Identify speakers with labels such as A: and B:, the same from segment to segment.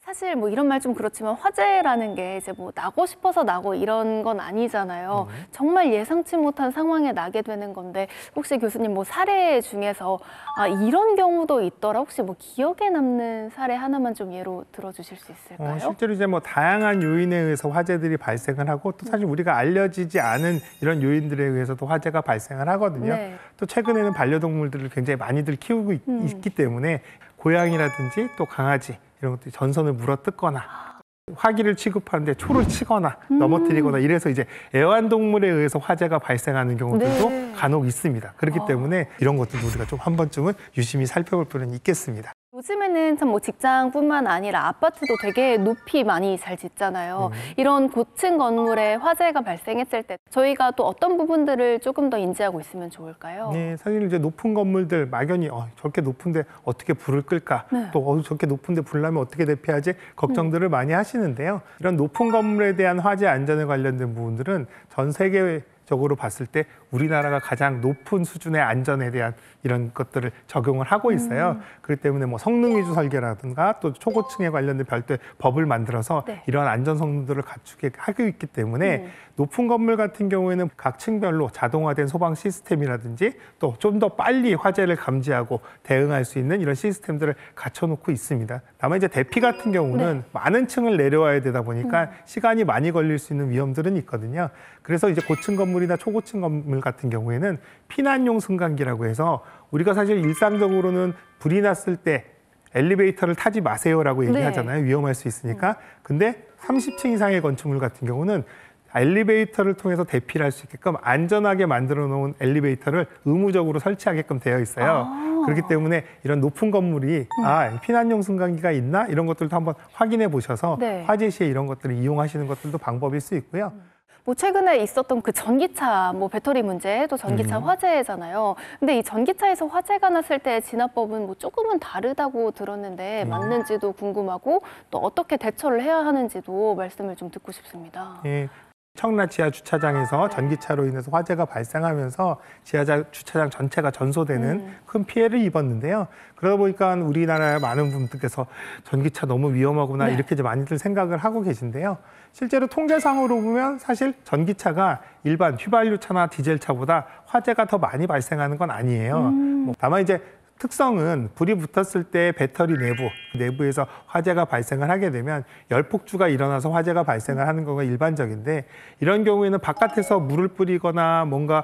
A: 사실 뭐 이런 말 좀 그렇지만 화재라는 게 이제 뭐 나고 싶어서 나고 이런 건 아니잖아요. 정말 예상치 못한 상황에 나게 되는 건데 혹시 교수님 뭐 사례 중에서 이런 경우도 있더라 혹시 뭐 기억에 남는 사례 하나만 좀 예로 들어주실 수 있을까요?
B: 실제로 이제 뭐 다양한 요인에 의해서 화재들이 발생을 하고 또 사실 우리가 알려지지 않은 이런 요인들에 의해서도 화재가 발생을 하거든요.
A: 네.
B: 또 최근에는 반려동물들을 굉장히 많이들 키우고 있기 때문에 고양이라든지 또 강아지 이런 것들이 전선을 물어뜯거나 화기를 취급하는데 초를 치거나 넘어뜨리거나 이래서 이제 애완동물에 의해서 화재가 발생하는 경우들도
A: 네.
B: 간혹 있습니다. 그렇기 때문에 이런 것들도 우리가 좀 한 번쯤은 유심히 살펴볼 필요는 있겠습니다.
A: 요즘에는 참 뭐 직장뿐만 아니라 아파트도 되게 높이 많이 잘 짓잖아요. 이런 고층 건물에 화재가 발생했을 때 저희가 또 어떤 부분들을 조금 더 인지하고 있으면 좋을까요?
B: 네, 사실 이제 높은 건물들 막연히 저렇게 높은데 어떻게 불을 끌까?
A: 네.
B: 또 저렇게 높은데 불 나면 어떻게 대피하지? 걱정들을 많이 하시는데요. 이런 높은 건물에 대한 화재 안전에 관련된 부분들은 전 세계적으로 봤을 때 우리나라가 가장 높은 수준의 안전에 대한 이런 것들을 적용을 하고 있어요. 그렇기 때문에 뭐 성능 위주 설계라든가 또 초고층에 관련된 별도의 법을 만들어서
A: 네.
B: 이러한 안전 성능들을 갖추게 하고 있기 때문에 높은 건물 같은 경우에는 각 층별로 자동화된 소방 시스템이라든지 또 좀 더 빨리 화재를 감지하고 대응할 수 있는 이런 시스템들을 갖춰놓고 있습니다. 다만 이제 대피 같은 경우는 많은 층을 내려와야 되다 보니까 시간이 많이 걸릴 수 있는 위험들은 있거든요. 그래서 이제 고층 건물이나 초고층 건물 같은 경우에는 피난용 승강기라고 해서 우리가 사실 일상적으로는 불이 났을 때 엘리베이터를 타지 마세요라고 얘기하잖아요. 위험할 수 있으니까. 근데 30층 이상의 건축물 같은 경우는 엘리베이터를 통해서 대피를 할 수 있게끔 안전하게 만들어 놓은 엘리베이터를 의무적으로 설치하게끔 되어 있어요. 그렇기 때문에 이런 높은 건물이 피난용 승강기가 있나 이런 것들도 한번 확인해 보셔서 화재 시에 이런 것들을 이용하시는 것들도 방법일 수 있고요.
A: 뭐 최근에 있었던 그 전기차 뭐 배터리 문제 또 전기차 화재잖아요. 근데 이 전기차에서 화재가 났을 때 진압법은 뭐 조금은 다르다고 들었는데 맞는지도 궁금하고 또 어떻게 대처를 해야 하는지도 말씀을 좀 듣고 싶습니다.
B: 예. 청라 지하 주차장에서 전기차로 인해서 화재가 발생하면서 지하 주차장 전체가 전소되는 큰 피해를 입었는데요. 그러다 보니까 우리나라의 많은 분들께서 전기차 너무 위험하구나 이렇게 이제 많이들 생각을 하고 계신데요. 실제로 통계상으로 보면 사실 전기차가 일반 휘발유차나 디젤차보다 화재가 더 많이 발생하는 건 아니에요. 다만 이제 특성은 불이 붙었을 때 배터리 내부에서 화재가 발생을 하게 되면 열폭주가 일어나서 화재가 발생을 하는 경우가 일반적인데 이런 경우에는 바깥에서 물을 뿌리거나 뭔가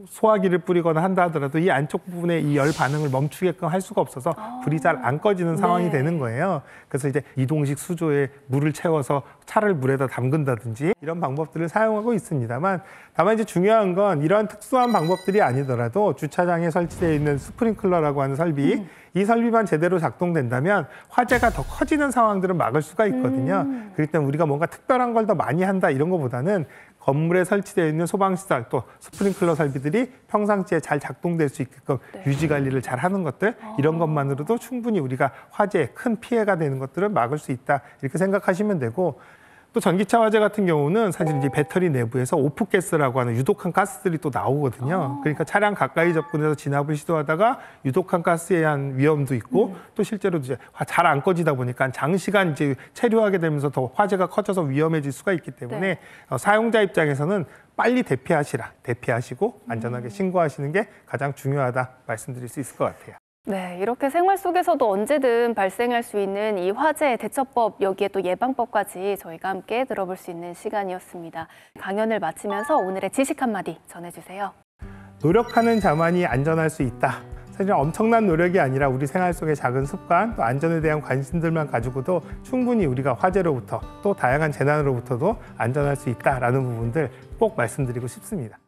B: 소화기를 뿌리거나 한다 하더라도 이 안쪽 부분에 이 열 반응을 멈추게끔 할 수가 없어서 불이 잘 안 꺼지는 상황이 되는 거예요. 그래서 이제 이동식 수조에 물을 채워서 차를 물에다 담근다든지 이런 방법들을 사용하고 있습니다만 다만 이제 중요한 건 이러한 특수한 방법들이 아니더라도 주차장에 설치되어 있는 스프링클러라고 하는 설비 이 설비만 제대로 작동된다면 화재가 더 커지는 상황들은 막을 수가 있거든요. 그렇기 때문에 우리가 뭔가 특별한 걸 더 많이 한다 이런 것보다는 건물에 설치되어 있는 소방시설 또 스프링클러 설비들이 평상시에 잘 작동될 수 있게끔 유지 관리를 잘 하는 것들 이런 것만으로도 충분히 우리가 화재에 큰 피해가 되는 것들을 막을 수 있다 이렇게 생각하시면 되고 또 전기차 화재 같은 경우는 사실 이제 배터리 내부에서 오프가스라고 하는 유독한 가스들이 또 나오거든요. 그러니까 차량 가까이 접근해서 진압을 시도하다가 유독한 가스에 의한 위험도 있고 또 실제로 이제 잘 안 꺼지다 보니까 장시간 이제 체류하게 되면서 더 화재가 커져서 위험해질 수가 있기 때문에 사용자 입장에서는 빨리 대피하시고 안전하게 신고하시는 게 가장 중요하다 말씀드릴 수 있을 것 같아요.
A: 네, 이렇게 생활 속에서도 언제든 발생할 수 있는 이 화재 대처법, 여기에 또 예방법까지 저희가 함께 들어볼 수 있는 시간이었습니다. 강연을 마치면서 오늘의 지식 한마디 전해주세요.
B: 노력하는 자만이 안전할 수 있다. 사실 엄청난 노력이 아니라 우리 생활 속의 작은 습관, 또 안전에 대한 관심들만 가지고도 충분히 우리가 화재로부터 또 다양한 재난으로부터도 안전할 수 있다라는 부분들 꼭 말씀드리고 싶습니다.